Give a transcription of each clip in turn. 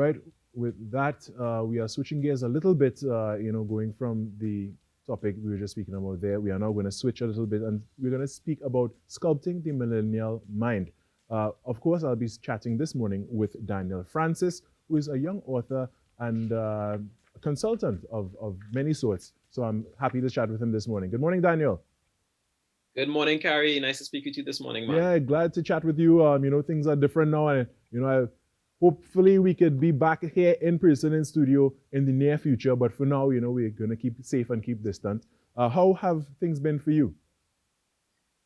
Right. With that, we are switching gears a little bit, going from the topic we were just speaking about there. We are now going to switch a little bit and we're going to speak about sculpting the millennial mind. Of course, I'll be chatting this morning with Daniel Francis, who is a young author and a consultant of many sorts. So I'm happy to chat with him this morning. Good morning, Daniel. Good morning, Carrie. Nice to speak with you this morning, man. Yeah, glad to chat with you. Things are different now, and hopefully we could be back here in person in studio in the near future. But for now, we're gonna keep it safe and keep distant. How have things been for you?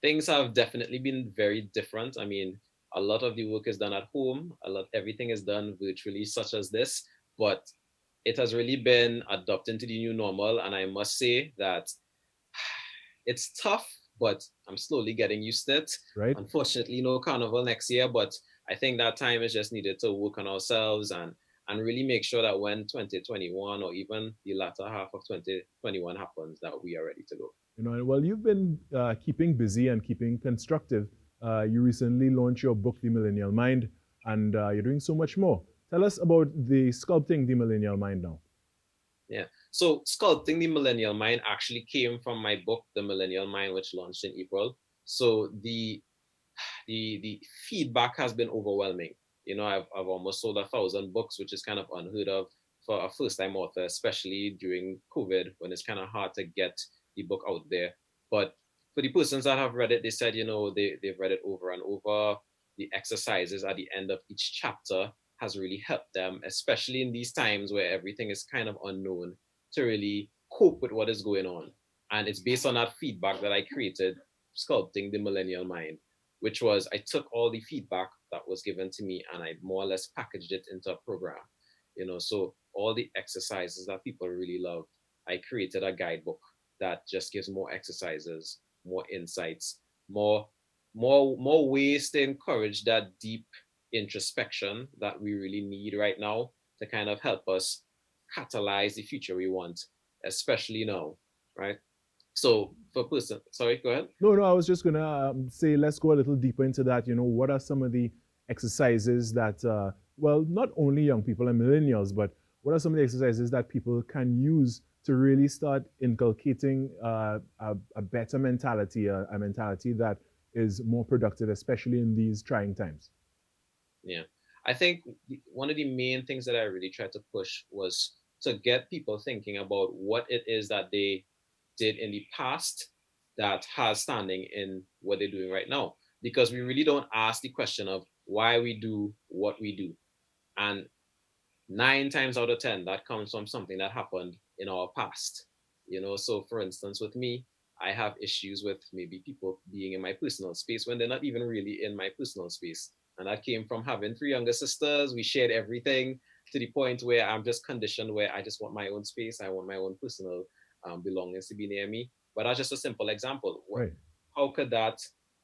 Things have definitely been very different. I mean, a lot of the work is done at home. Everything is done virtually, such as this. But it has really been adopting to the new normal, and I must say that it's tough, but I'm slowly getting used to it. Right? Unfortunately, no carnival next year, but I think that time is just needed to work on ourselves and really make sure that when 2021 or even the latter half of 2021 happens, that we are ready to go. Well, you've been keeping busy and keeping constructive. You recently launched your book, The Millennial Mind, and you're doing so much more. Tell us about the sculpting the millennial mind now. Yeah. So sculpting the millennial mind actually came from my book, The Millennial Mind, which launched in April. So the feedback has been overwhelming. I've almost sold 1,000 books, which is kind of unheard of for a first time author, especially during COVID when it's kind of hard to get the book out there. But for the persons that have read it, they said, they've read it over and over. The exercises at the end of each chapter has really helped them, especially in these times where everything is kind of unknown, to really cope with what is going on. And it's based on that feedback that I created Sculpting the Millennial Mind, which was I took all the feedback that was given to me and I more or less packaged it into a program. So all the exercises that people really love, I created a guidebook that just gives more exercises, more insights, more ways to encourage that deep introspection that we really need right now to kind of help us catalyze the future we want, especially now, right? So for person, sorry, go ahead. No, I was just gonna say let's go a little deeper into that. What are some of the exercises that, well, not only young people and millennials, but what are some of the exercises that people can use to really start inculcating a better mentality, a mentality that is more productive, especially in these trying times? Yeah. I think one of the main things that I really tried to push was to get people thinking about what it is that they did in the past that has standing in what they're doing right now. Because we really don't ask the question of why we do what we do. And 9 times out of 10, that comes from something that happened in our past. So for instance, with me, I have issues with maybe people being in my personal space when they're not even really in my personal space. And that came from having three younger sisters. We shared everything to the point where I'm just conditioned where I just want my own space. I want my own personal belongings to be near me. But that's just a simple example. Right. How could that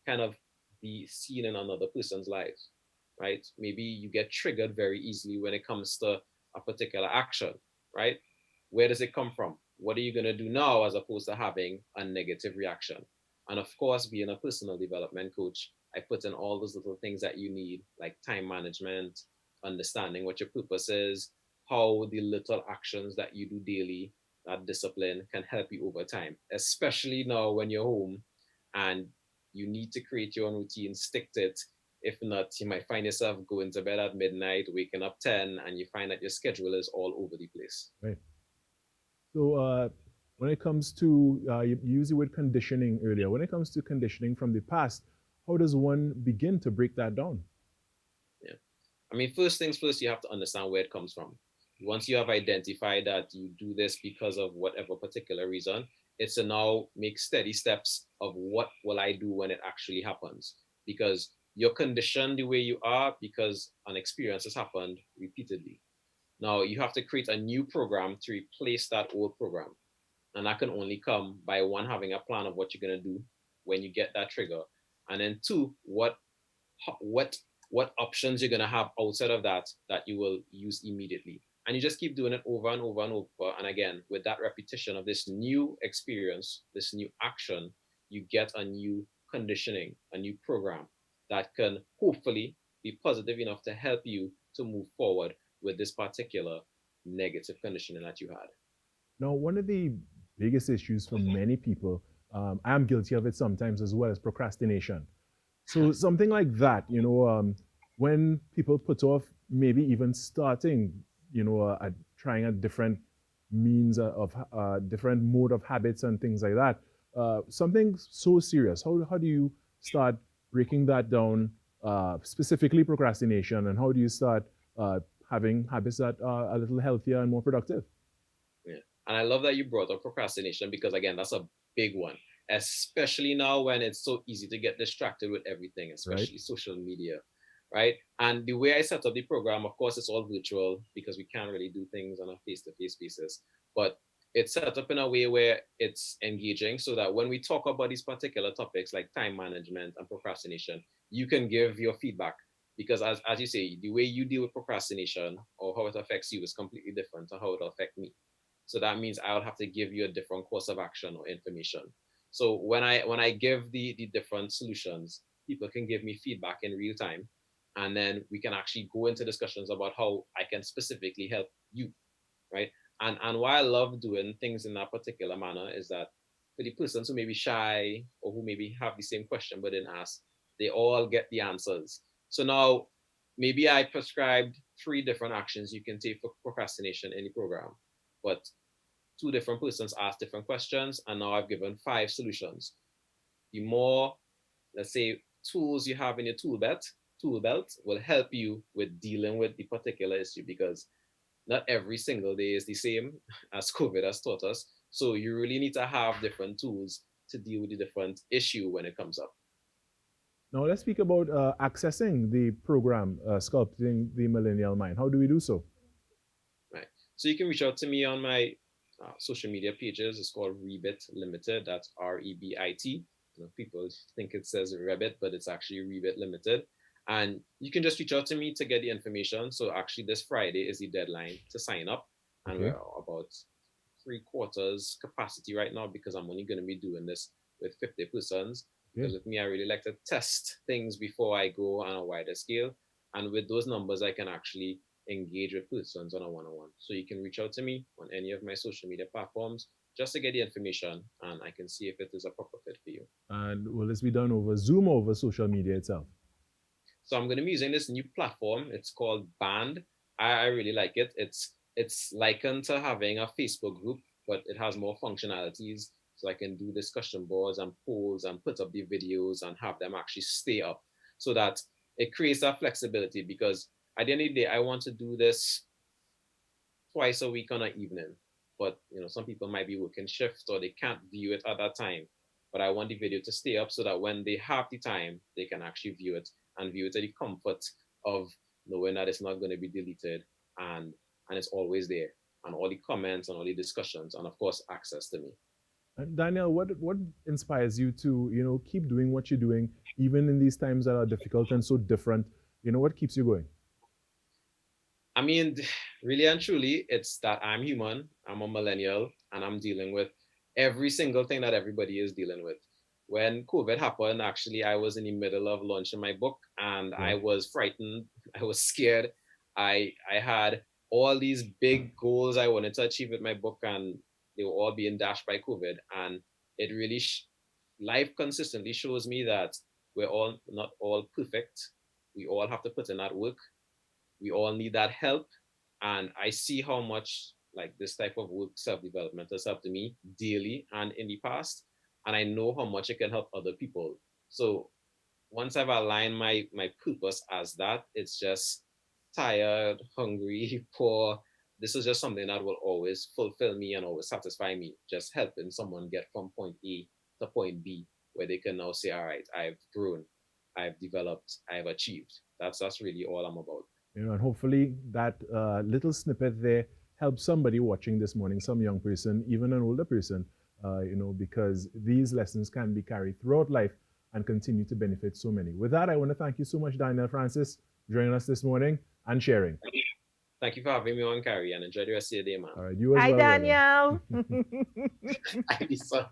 kind of be seen in another person's life? Right? Maybe you get triggered very easily when it comes to a particular action, right? Where does it come from? What are you going to do now as opposed to having a negative reaction? And of course, being a personal development coach, I put in all those little things that you need, like time management, understanding what your purpose is, how the little actions that you do daily, that discipline can help you over time, especially now when you're home and you need to create your own routine, stick to it. If not, you might find yourself going to bed at midnight, waking up 10, and you find that your schedule is all over the place. Right. So when it comes to, you used the word conditioning earlier. When it comes to conditioning from the past, how does one begin to break that down? Yeah. I mean, first things first, you have to understand where it comes from. Once you have identified that you do this because of whatever particular reason, it's to now make steady steps of what will I do when it actually happens. Because you're conditioned the way you are because an experience has happened repeatedly. Now you have to create a new program to replace that old program. And that can only come by one, having a plan of what you're gonna do when you get that trigger. And then two, what what options you're gonna have outside of that you will use immediately. And you just keep doing it over and over and over. And again, with that repetition of this new experience, this new action, you get a new conditioning, a new program that can hopefully be positive enough to help you to move forward with this particular negative conditioning that you had? Now, one of the biggest issues for many people, I'm guilty of it sometimes as well, is procrastination. So something like that, when people put off maybe even starting, trying a different means of different mode of habits and things like that, something so serious. How do you start breaking that down, specifically procrastination, and how do you start having habits that are a little healthier and more productive? Yeah. And I love that you brought up procrastination because, again, that's a big one, especially now when it's so easy to get distracted with everything, Right? especially social media, right? And the way I set up the program, of course, it's all virtual because we can't really do things on a face to face basis. But it's set up in a way where it's engaging so that when we talk about these particular topics like time management and procrastination, you can give your feedback. Because as you say, the way you deal with procrastination or how it affects you is completely different to how it'll affect me. So that means I'll have to give you a different course of action or information. So when I give the different solutions, people can give me feedback in real time, and then we can actually go into discussions about how I can specifically help you, right? And why I love doing things in that particular manner is that for the persons who may be shy or who maybe have the same question but didn't ask, they all get the answers. So now maybe I prescribed 3 different actions you can take for procrastination in the program, but 2 different persons asked different questions, and now I've given 5 solutions. The more, let's say, tools you have in your tool belt will help you with dealing with the particular issue because not every single day is the same as COVID has taught us. So you really need to have different tools to deal with the different issue when it comes up. Now let's speak about accessing the program, Sculpting the Millennial Mind. How do we do so? Right. So you can reach out to me on my social media pages. It's called Rebit Limited. That's REBIT. People think it says Rebit, but it's actually Rebit Limited. And you can just reach out to me to get the information. So actually, this Friday is the deadline to sign up, and we're Okay. about 3/4 capacity right now because I'm only going to be doing this with 50 persons. Okay. Because with me, I really like to test things before I go on a wider scale. And with those numbers, I can actually engage with persons on a one-on-one. So you can reach out to me on any of my social media platforms just to get the information, and I can see if it is a proper fit for you. And will this be done over Zoom or over social media itself? So I'm going to be using this new platform. It's called Band. I really like it. It's likened to having a Facebook group, but it has more functionalities. So I can do discussion boards and polls and put up the videos and have them actually stay up so that it creates that flexibility because at the end of the day, I want to do this twice a week on an evening. But some people might be working shifts or they can't view it at that time. But I want the video to stay up so that when they have the time, they can actually view it and view it to the comfort of knowing that it's not going to be deleted and it's always there. And all the comments and all the discussions, and of course, access to me. And Daniel, what inspires you to keep doing what you're doing, even in these times that are difficult and so different? What keeps you going? I mean, really and truly, it's that I'm human, I'm a millennial, and I'm dealing with every single thing that everybody is dealing with. When COVID happened, actually, I was in the middle of launching my book and Yeah. I was frightened. I was scared. I had all these big goals I wanted to achieve with my book, and they were all being dashed by COVID. And it really, life consistently shows me that we're all not all perfect. We all have to put in that work. We all need that help, and I see how much like this type of work, self-development, has helped me daily and in the past, and I know how much it can help other people. So once I've aligned my purpose as that, it's just tired, hungry, poor. This is just something that will always fulfill me and always satisfy me, just helping someone get from point A to point B, where they can now say, all right, I've grown, I've developed, I've achieved. That's really all I'm about. And hopefully that little snippet there helps somebody watching this morning, some young person, even an older person, because these lessons can be carried throughout life and continue to benefit so many. With that, I want to thank you so much, Daniel Francis, joining us this morning and sharing. Thank you for having me on, Carrie, and enjoy the rest of your day, man. All right, you as Hi, well, brother. Daniel. Hi, Lisa.